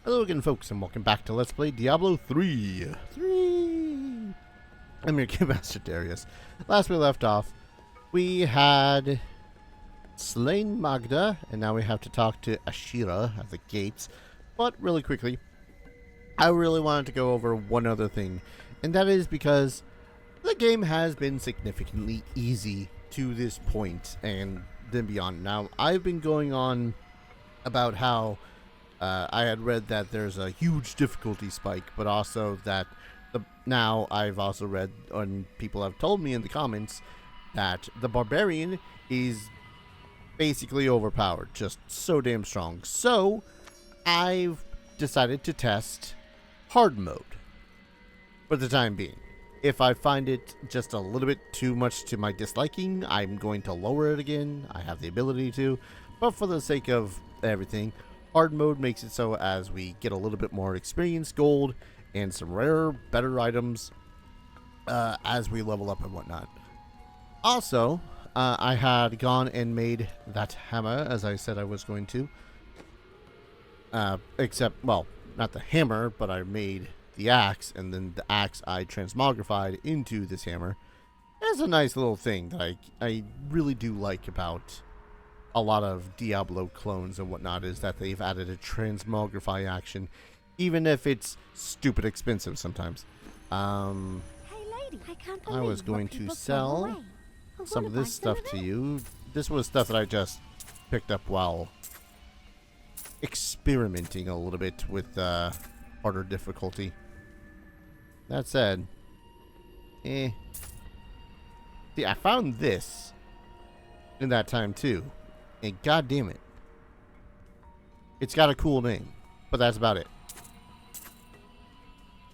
Hello again, folks, and welcome back to Let's Play Diablo 3. I'm your Game Master Darius. Last we left off, we had slain Magda, and now we have to talk to Ashira at the gates. But really quickly, I really wanted to go over one other thing, and that is because the game has been significantly easy to this point and then beyond. Now, I've been going on about how I had read that there's a huge difficulty spike, but also that now I've also read, and people have told me in the comments, that the Barbarian is basically overpowered, just so damn strong. So I've decided to test hard mode for the time being. If I find it just a little bit too much to my disliking, I'm going to lower it again. I have the ability to, but for the sake of everything, hard mode makes it so as we get a little bit more experience, gold, and some rarer, better items as we level up and whatnot. Also, I had gone and made that hammer, as I said I was going to. Except, well, not the hammer, but I made the axe, and then the axe I transmogrified into this hammer. It's a nice little thing that I really do like about a lot of Diablo clones and whatnot, is that they've added a transmogrify action, even if it's stupid expensive sometimes. Hey lady, I was going to sell some of this stuff to you. This was stuff that I just picked up while experimenting a little bit with harder difficulty. That said, See, I found this in that time too. And god damn it, it's got a cool name, but that's about it.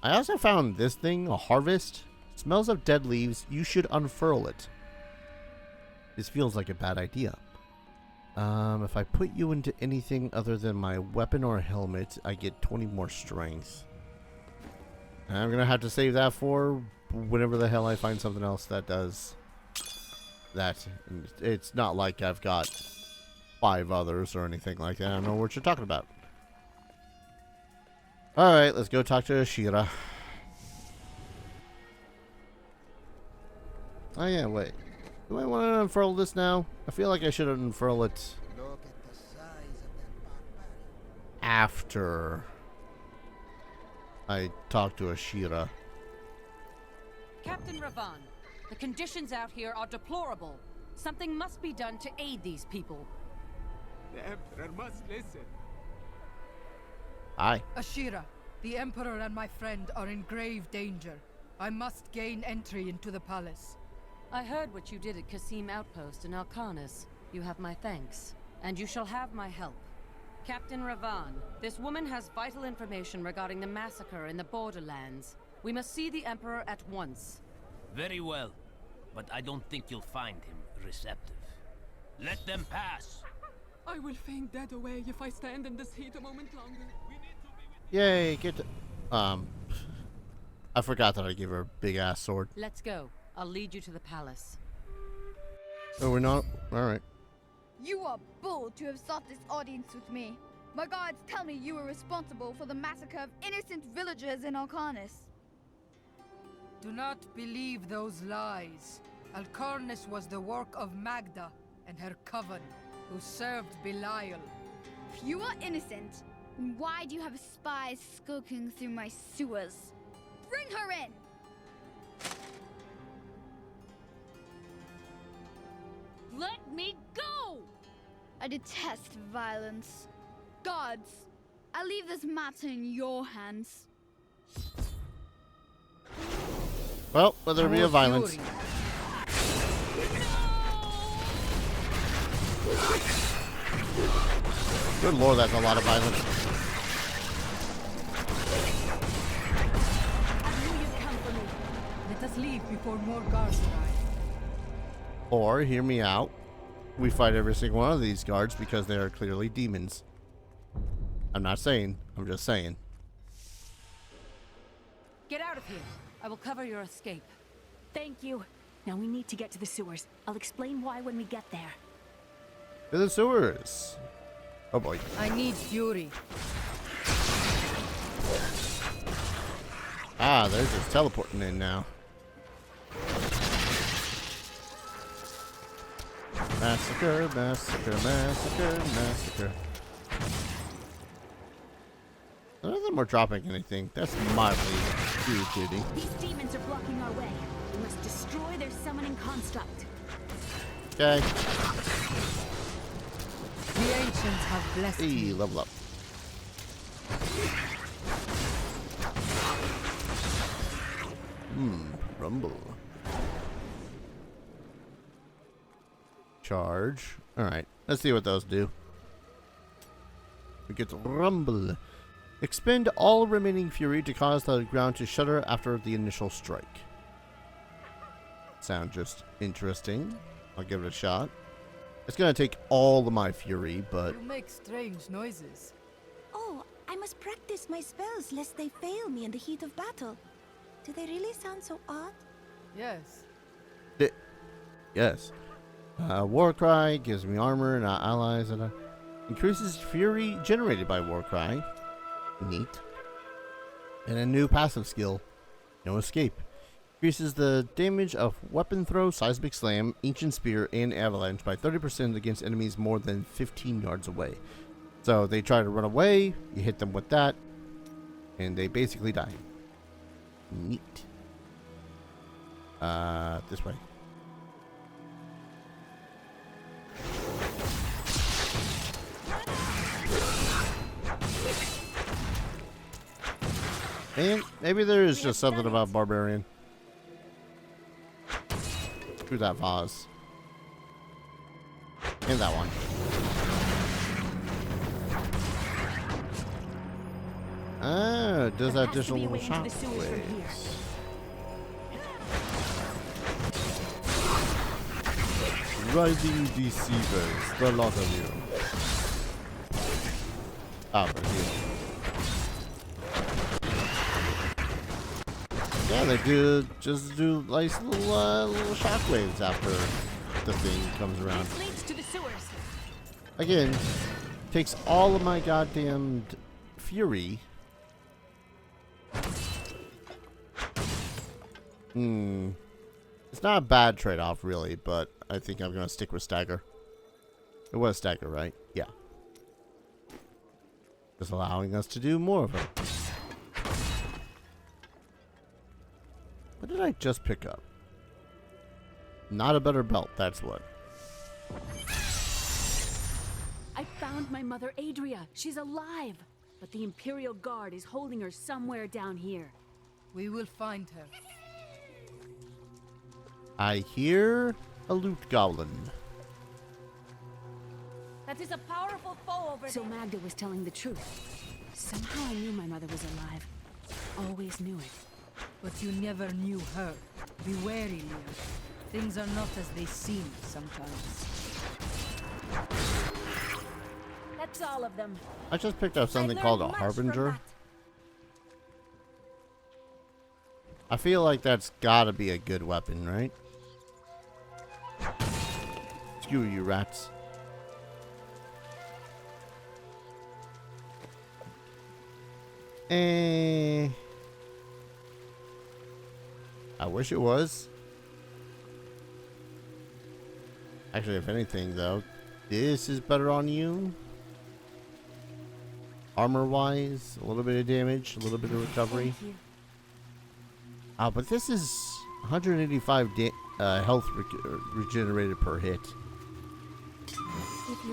I also found this thing, a harvest. Smells of dead leaves. You should unfurl it. This feels like a bad idea. If I put you into anything other than my weapon or helmet, I get 20 more strength. And I'm gonna have to save that for whenever the hell I find something else that does that. And it's not like I've got 5 others or anything like that. I don't know what you're talking about. Alright, let's go talk to Ashira. Oh yeah, wait. Do I want to unfurl this now? I feel like I should unfurl it after I talk to Ashira. Captain Ravan, the conditions out here are deplorable. Something must be done to aid these people. The Emperor must listen. Aye. Ashira, the Emperor and my friend are in grave danger. I must gain entry into the palace. I heard what you did at Qasim Outpost in Alcarnus. You have my thanks, and you shall have my help. Captain Ravan, this woman has vital information regarding the massacre in the Borderlands. We must see the Emperor at once. Very well, but I don't think you'll find him receptive. Let them pass! I will faint dead away if I stand in this heat a moment longer. Yay, get to... I forgot that I gave her a big-ass sword. Let's go. I'll lead you to the palace. Oh, we're not? Alright. You are bold to have sought this audience with me. My guards tell me you were responsible for the massacre of innocent villagers in Alcarnus. Do not believe those lies. Alcarnus was the work of Magda and her coven, who served Belial. If you are innocent, then why do you have spies skulking through my sewers? Bring her in! Let me go! I detest violence. Guards, I leave this matter in your hands. Well, let there be a violence. Good lord, that's a lot of violence. I knew you'd come for me. Let us leave before more guards arrive. Or, hear me out, we fight every single one of these guards because they are clearly demons. I'm not saying, I'm just saying. Get out of here. I will cover your escape. Thank you. Now we need to get to the sewers. I'll explain why when we get there. To the sewers. Oh boy. I need fury. Wow, they're just teleporting in now. Massacre, massacre, massacre, massacre. None of them are dropping anything. That's mildly irritating. These demons are blocking our way. We must destroy their summoning construct. Okay. The ancients have blessed Hey, me. level up. Rumble. Charge. Alright, let's see what those do. We get to rumble. Expend all remaining fury to cause the ground to shudder after the initial strike. Sound just interesting. I'll give it a shot. It's gonna take all of my fury, but You make strange noises. Oh, I must practice my spells lest they fail me in the heat of battle. Do they really sound so odd? Yes. yes. Warcry gives me armor and allies, and increases fury generated by Warcry. Neat. And a new passive skill, No Escape. Increases the damage of Weapon Throw, Seismic Slam, Ancient Spear, and Avalanche by 30% against enemies more than 15 yards away. So they try to run away, you hit them with that, and they basically die. Neat. This way. And maybe there is just something about Barbarian. Screw that vase. And that one. Ah, it does There that has to be a additional way into the sewers from here. shockwaves. Rising Deceivers, the lot of you. Ah, right here. Yeah, they just do nice little shockwaves after the thing comes around. This leads to the sewers. Again, takes all of my goddamn fury. It's not a bad trade-off, really, but I think I'm gonna stick with Stagger. It was Stagger, right? Yeah. Just allowing us to do more of them. What did I just pick up? Not a better belt, that's what. I found my mother Adria. She's alive. But the Imperial Guard is holding her somewhere down here. We will find her. I hear a loot goblin. That is a powerful foe over there. So Magda was telling the truth. Somehow I knew my mother was alive. Always knew it. But you never knew her. Be wary, Leah. Things are not as they seem sometimes. That's all of them. I just picked up something called a Harbinger. I feel like that's gotta be a good weapon, right? Screw you, rats. I wish it was. Actually, if anything, though, this is better on you. Armor-wise, a little bit of damage, a little bit of recovery. But this is 185 health regenerated per hit.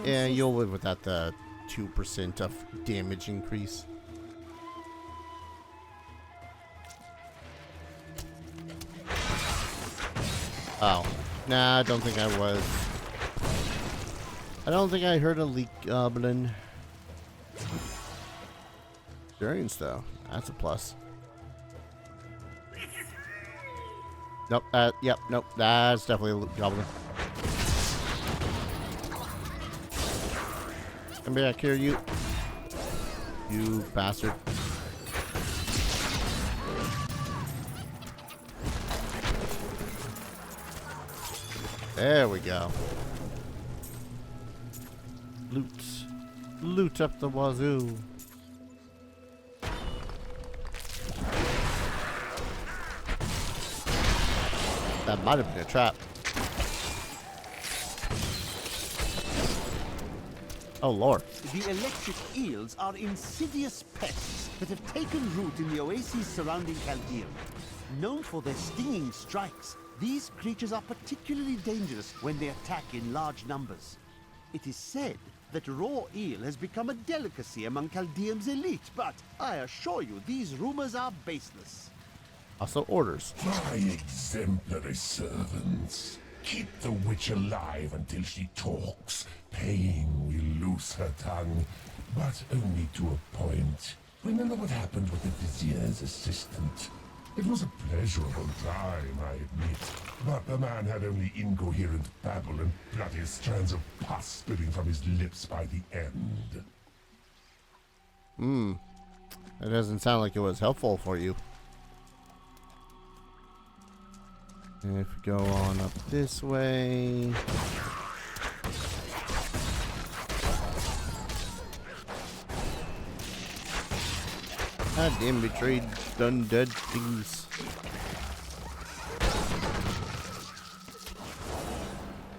Yeah, you'll live without the 2% of damage increase. Oh. Nah, I don't think I was. I don't think I heard a leak goblin. Experience, though. That's a plus. Nope, yep, nope. That's definitely a leak goblin. Come back here, you. You bastard. There we go. Loot. Loot up the wazoo. That might have been a trap. Oh, Lord. The electric eels are insidious pests that have taken root in the oases surrounding Chaldean. Known for their stinging strikes, these creatures are particularly dangerous when they attack in large numbers. It is said that raw eel has become a delicacy among Chaldean's elite, but I assure you these rumors are baseless. Also orders. My exemplary servants. Keep the witch alive until she talks. Pain will loose her tongue, but only to a point. Remember what happened with the vizier's assistant. It was a pleasurable time, I admit, but the man had only incoherent babble and bloody strands of pus spilling from his lips by the end. That doesn't sound like it was helpful for you. And if we go on up this way. God damn, betrayed undead things.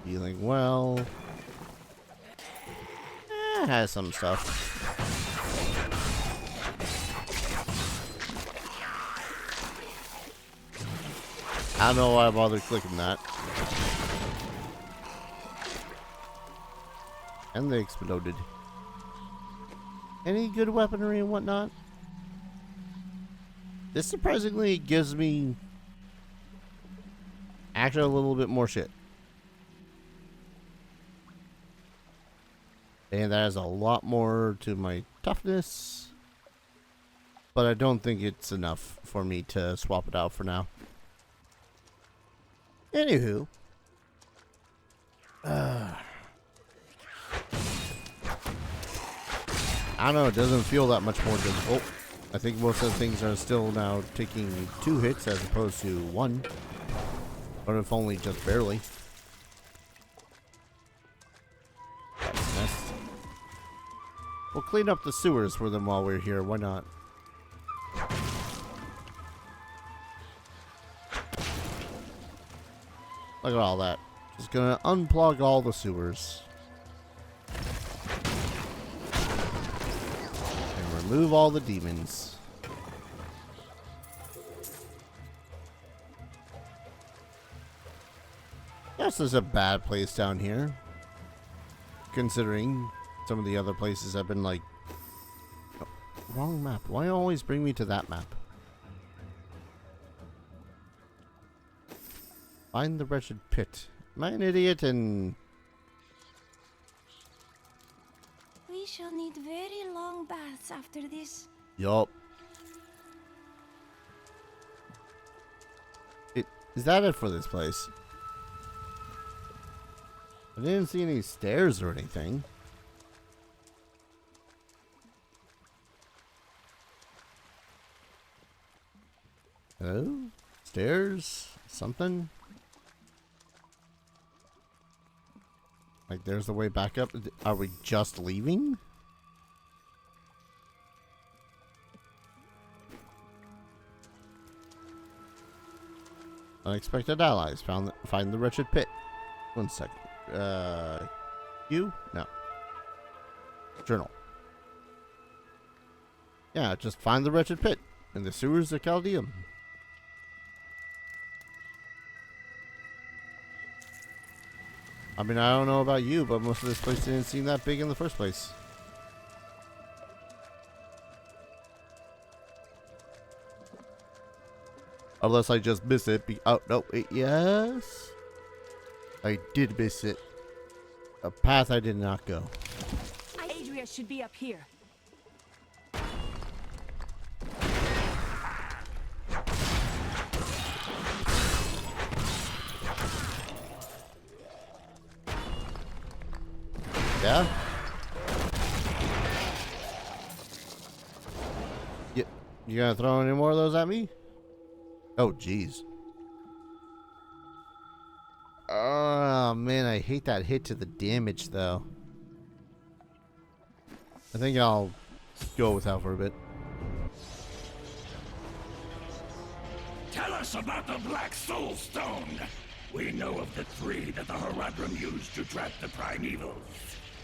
Feeling well. Has some stuff. I don't know why I bothered clicking that. And they exploded. Any good weaponry and whatnot? This surprisingly gives me actually a little bit more shit. And that has a lot more to my toughness. But I don't think it's enough for me to swap it out for now. Anywho. I don't know, it doesn't feel that much more difficult. I think most of the things are still now taking 2 hits as opposed to 1. But if only just barely. That's nice. We'll clean up the sewers for them while we're here, why not? Look at all that. Just gonna unplug all the sewers. And remove all the demons. This is a bad place down here. Considering some of the other places have been like... Oh, wrong map. Why always bring me to that map? Find the wretched pit. Am I an idiot and... We shall need very long baths after this. Yup. Is that it for this place? I didn't see any stairs or anything. Hello? Stairs? Something? Like there's the way back up. Are we just leaving? Unexpected allies. Find the wretched pit. 1 second. You? No. Journal. Yeah, just find the wretched pit in the sewers of Chaldeum. I mean, I don't know about you, but most of this place didn't seem that big in the first place. Unless I just miss it. Oh, no, yes. I did miss it. A path I did not go. Adria should be up here. Yeah? You gonna throw any more of those at me? Oh, jeez. Oh, man, I hate that hit to the damage, though. I think I'll go without for a bit. Tell us about the Black Soul Stone. We know of the 3 that the Horadrim used to trap the Primevals.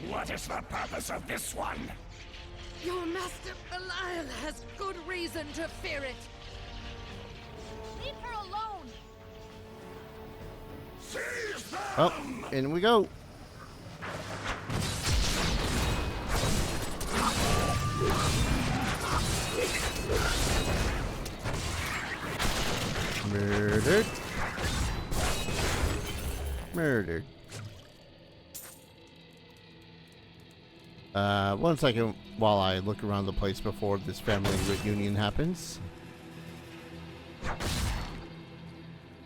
What is the purpose of this one? Your master Belial has good reason to fear it. Leave her alone! Seize them! Oh, in we go. Murdered. Murdered. 1 second while I look around the place before this family reunion happens.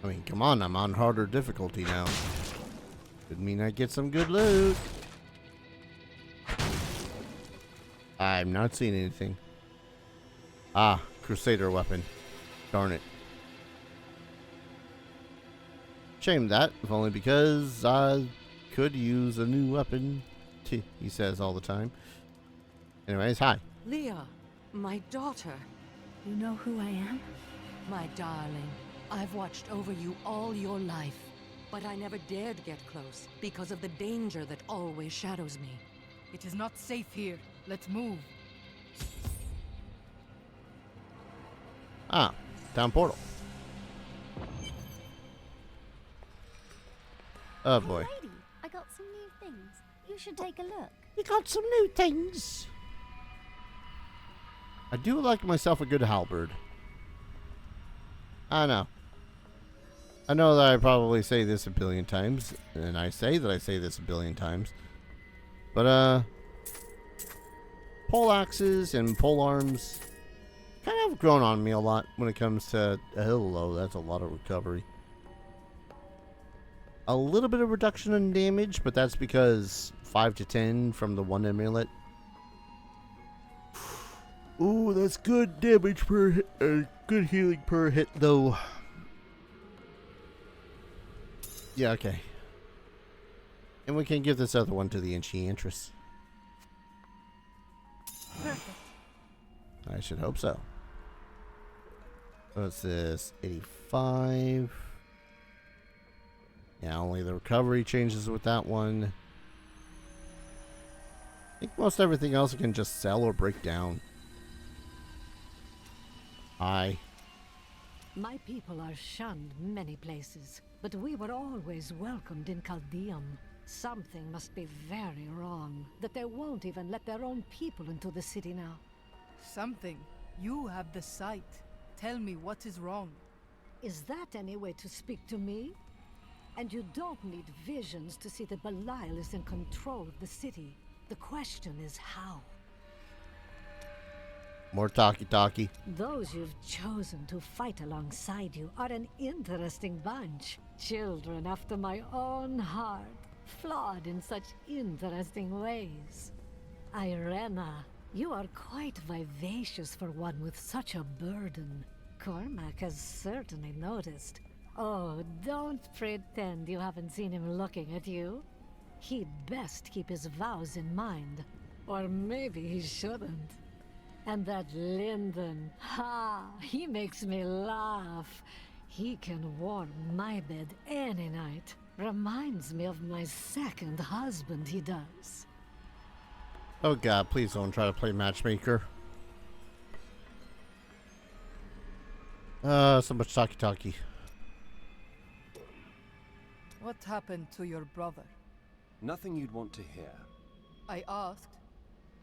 I mean, come on, I'm on harder difficulty now. Could mean I get some good loot. I'm not seeing anything. Ah, Crusader weapon. Darn it. Shame that, if only because I could use a new weapon, he says all the time. Anyways, hi. Leah, my daughter. You know who I am? My darling, I've watched over you all your life, but I never dared get close because of the danger that always shadows me. It is not safe here. Let's move. Ah, down portal. Oh boy. Lady, I got some new things. You should take a look. You got some new things. I do like myself a good halberd. I know. I know that I probably say this a billion times, and I say that I say this a billion times. But, pole axes and pole arms kind of have grown on me a lot when it comes to... hello, that's a lot of recovery. A little bit of reduction in damage, but that's because 5 to 10 from the 1 amulet. Ooh, that's good damage per hit, good healing per hit, though. Yeah, okay. And we can give this other one to the Enchantress. Perfect. I should hope so. What's this? 85. Yeah, only the recovery changes with that one. I think most everything else you can just sell or break down. Hi. My people are shunned many places, but we were always welcomed in Caldeum. Something must be very wrong, that they won't even let their own people into the city now. Something? You have the sight. Tell me what is wrong. Is that any way to speak to me? And you don't need visions to see that Belial is in control of the city. The question is how. More talkie-talkie. Those you've chosen to fight alongside you are an interesting bunch. Children after my own heart, flawed in such interesting ways. Irena, you are quite vivacious for one with such a burden. Cormac has certainly noticed. Oh, don't pretend you haven't seen him looking at you. He'd best keep his vows in mind. Or maybe he shouldn't. And that Lyndon, he makes me laugh. He can warm my bed any night. Reminds me of my second husband, he does. Oh god, please don't try to play matchmaker. So much talkie-talkie. What happened to your brother? Nothing you'd want to hear. I asked.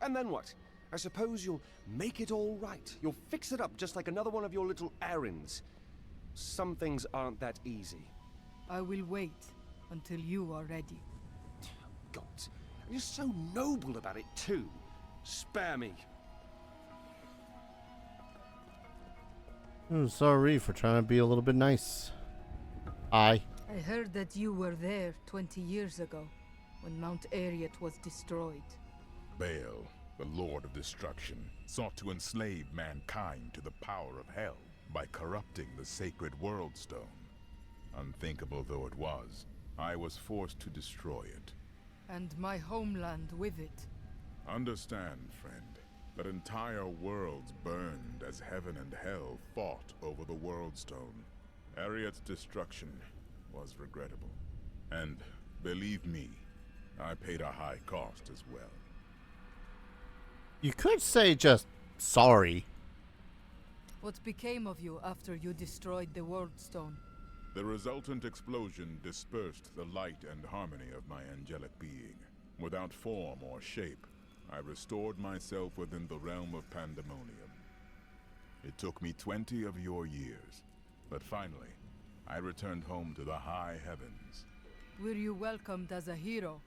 And then what? I suppose you'll make it all right. You'll fix it up just like another one of your little errands. Some things aren't that easy. I will wait until you are ready. God, you're so noble about it too. Spare me. I'm sorry for trying to be a little bit nice. I heard that you were there 20 years ago, when Mount Ariat was destroyed. Baal, the Lord of Destruction, sought to enslave mankind to the power of hell by corrupting the sacred World Stone. Unthinkable though it was, I was forced to destroy it. And my homeland with it. Understand, friend, that entire worlds burned as heaven and hell fought over the World Stone. Ariad's destruction was regrettable. And believe me, I paid a high cost as well. You could say just sorry. What became of you after you destroyed the World Stone? The resultant explosion dispersed the light and harmony of my angelic being. Without form or shape, I restored myself within the realm of pandemonium. It took me 20 of your years, but finally, I returned home to the high heavens. Were you welcomed as a hero?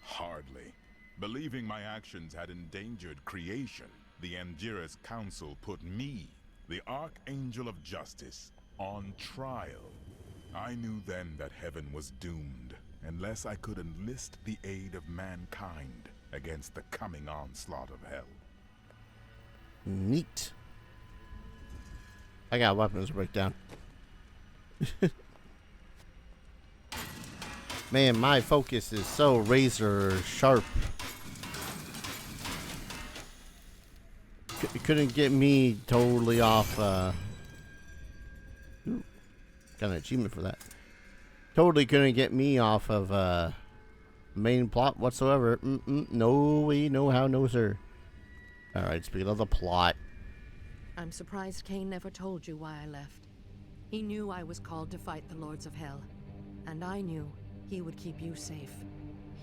Hardly. Believing my actions had endangered creation, the Angiras Council put me, the Archangel of Justice, on trial. I knew then that heaven was doomed, unless I could enlist the aid of mankind against the coming onslaught of hell. Neat. I got weapons breakdown. Man, my focus is so razor sharp. Couldn't get me totally off. Ooh, got an achievement for that. Totally couldn't get me off of main plot whatsoever. No way, no how, no sir. Alright, speaking of the plot. I'm surprised Cain never told you why I left. He knew I was called to fight the Lords of Hell, and I knew he would keep you safe.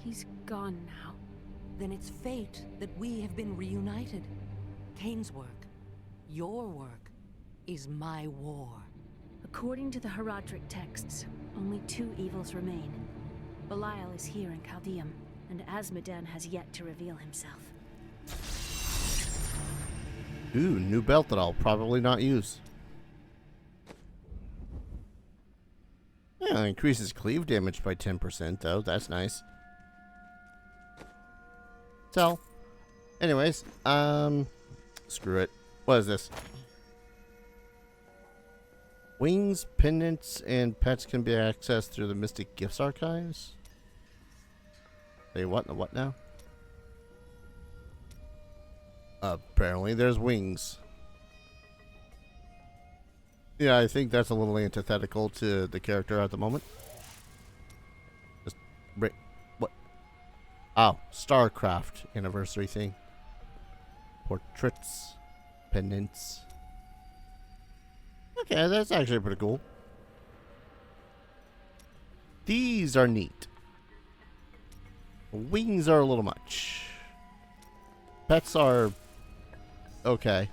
He's gone now. Then it's fate that we have been reunited. Cain's work, your work, is my war. According to the Herodric texts, only 2 evils remain. Belial is here in Chaldeum, and Azmodan has yet to reveal himself. Ooh, new belt that I'll probably not use. Yeah, increases cleave damage by 10% though. That's nice. So, anyways, screw it. What is this? Wings, pendants, and pets can be accessed through the Mystic Gifts Archives. Say what? The what now? Apparently there's wings. Yeah, I think that's a little antithetical to the character at the moment. Just what? Oh, StarCraft anniversary thing. Portraits, pendants. Okay, that's actually pretty cool. These are neat. Wings are a little much. Pets are okay.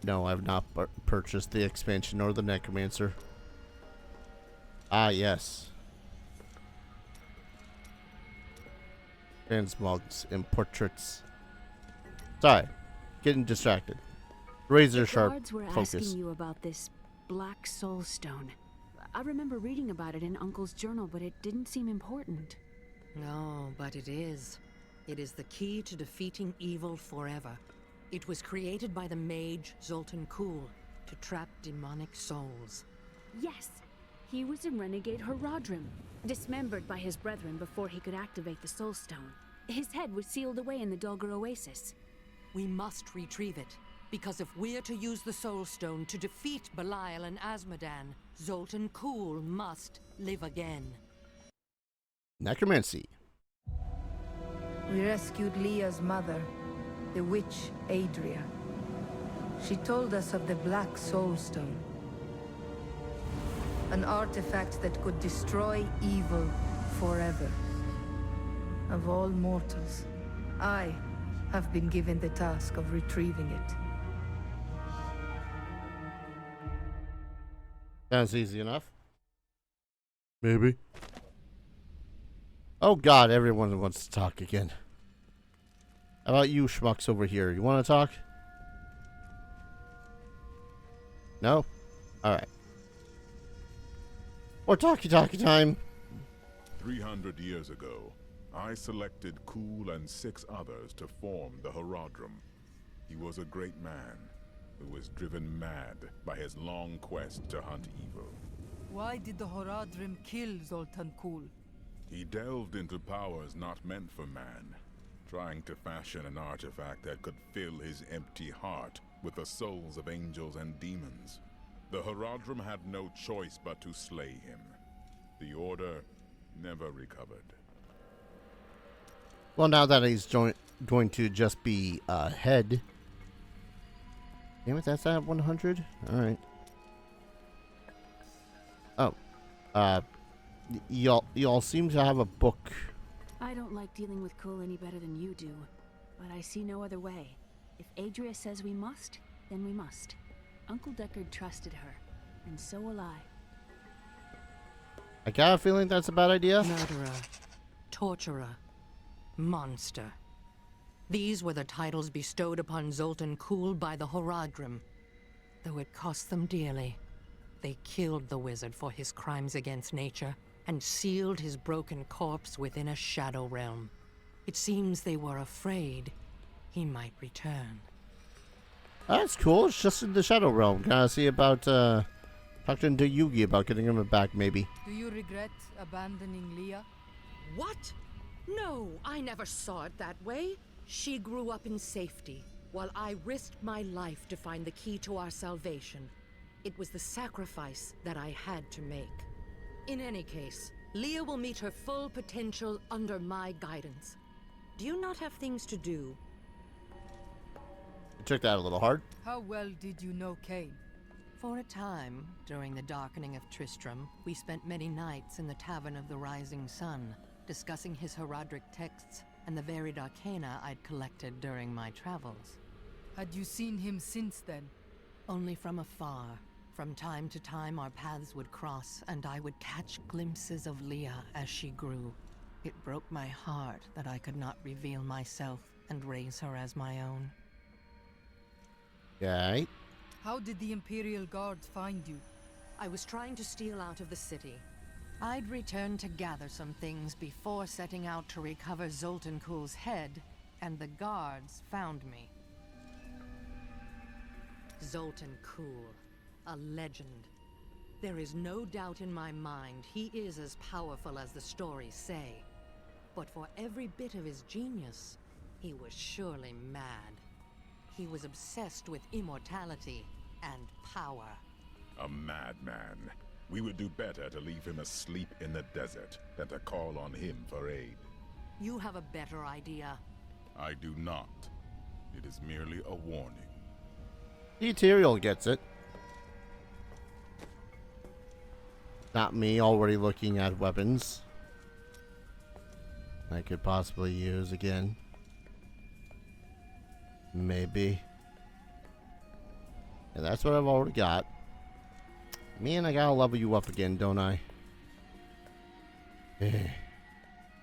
No, I've not purchased the expansion or the Necromancer. Ah, yes. Transmogs and portraits. Sorry, getting distracted. Razor sharp Guards were focus. asking you about this Black Soul Stone. I remember reading about it in Uncle's journal, but it didn't seem important. No, but it is. It is the key to defeating evil forever. It was created by the mage Zoltan Kuhl to trap demonic souls. Yes, he was a renegade Herodrim, dismembered by his brethren before he could activate the Soul Stone. His head was sealed away in the Dulgar Oasis. We must retrieve it, because if we're to use the Soul Stone to defeat Belial and Azmodan, Zoltan Kuhl must live again. Necromancy. We rescued Leah's mother, the witch Adria. She told us of the Black Soul Stone. An artifact that could destroy evil forever. Of all mortals, I have been given the task of retrieving it. Sounds easy enough. Maybe. Oh god, everyone wants to talk again. How about you schmucks over here? You want to talk? No? Alright. More talkie time. 300 years ago, I selected Kuhl and 6 others to form the Herodrum. He was a great man who was driven mad by his long quest to hunt evil. Why did the Herodrim kill Zoltan Kuhl? He delved into powers not meant for man, trying to fashion an artifact that could fill his empty heart with the souls of angels and demons. The Horadrim had no choice but to slay him. The Order never recovered. Well, now that he's going to just be head. Damn it, that's at 100? Alright. Oh. Y'all seem to have a book. I don't like dealing with Cole any better than you do, but I see no other way. If Adria says we must, then we must. Uncle Deckard trusted her, and so will I. I got a feeling that's a bad idea. Murderer, torturer, monster. These were the titles bestowed upon Zoltan Kulle by the Horadrim. Though it cost them dearly, they killed the wizard for his crimes against nature and sealed his broken corpse within a shadow realm. It seems they were afraid he might return. That's cool. It's just in the Shadow Realm. Gotta see about talking to Yugi about getting him back, maybe. Do you regret abandoning Leah? What? No, I never saw it that way. She grew up in safety, while I risked my life to find the key to our salvation. It was the sacrifice that I had to make. In any case, Leah will meet her full potential under my guidance. Do you not have things to do? You took that a little hard. How well did you know Cain? For a time, during the darkening of Tristram, we spent many nights in the Tavern of the Rising Sun, discussing his Horadric texts and the varied arcana I'd collected during my travels. Had you seen him since then? Only from afar. From time to time our paths would cross, and I would catch glimpses of Leah as she grew. It broke my heart that I could not reveal myself and raise her as my own. Okay. How did the Imperial Guards find you? I was trying to steal out of the city. I'd returned to gather some things before setting out to recover Zoltan Kulle's head, and the guards found me. Zoltan Kulle, a legend. There is no doubt in my mind he is as powerful as the stories say. But for every bit of his genius, he was surely mad. He was obsessed with immortality and power. A madman. We would do better to leave him asleep in the desert than to call on him for aid. You have a better idea. I do not. It is merely a warning. The Ethereal gets it. Not me already looking at weapons I could possibly use again. Maybe. Yeah, that's what I've already got. Man, I gotta level you up again, don't I?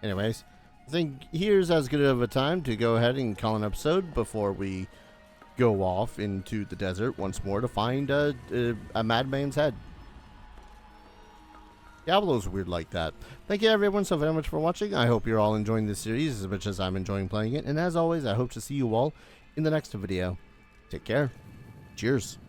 Anyways, I think here's as good of a time to go ahead and call an episode before we go off into the desert once more to find a madman's head. Diablo's weird like that. Thank you everyone so very much for watching. I hope you're all enjoying this series as much as I'm enjoying playing it. And as always, I hope to see you all in the next video. Take care. Cheers.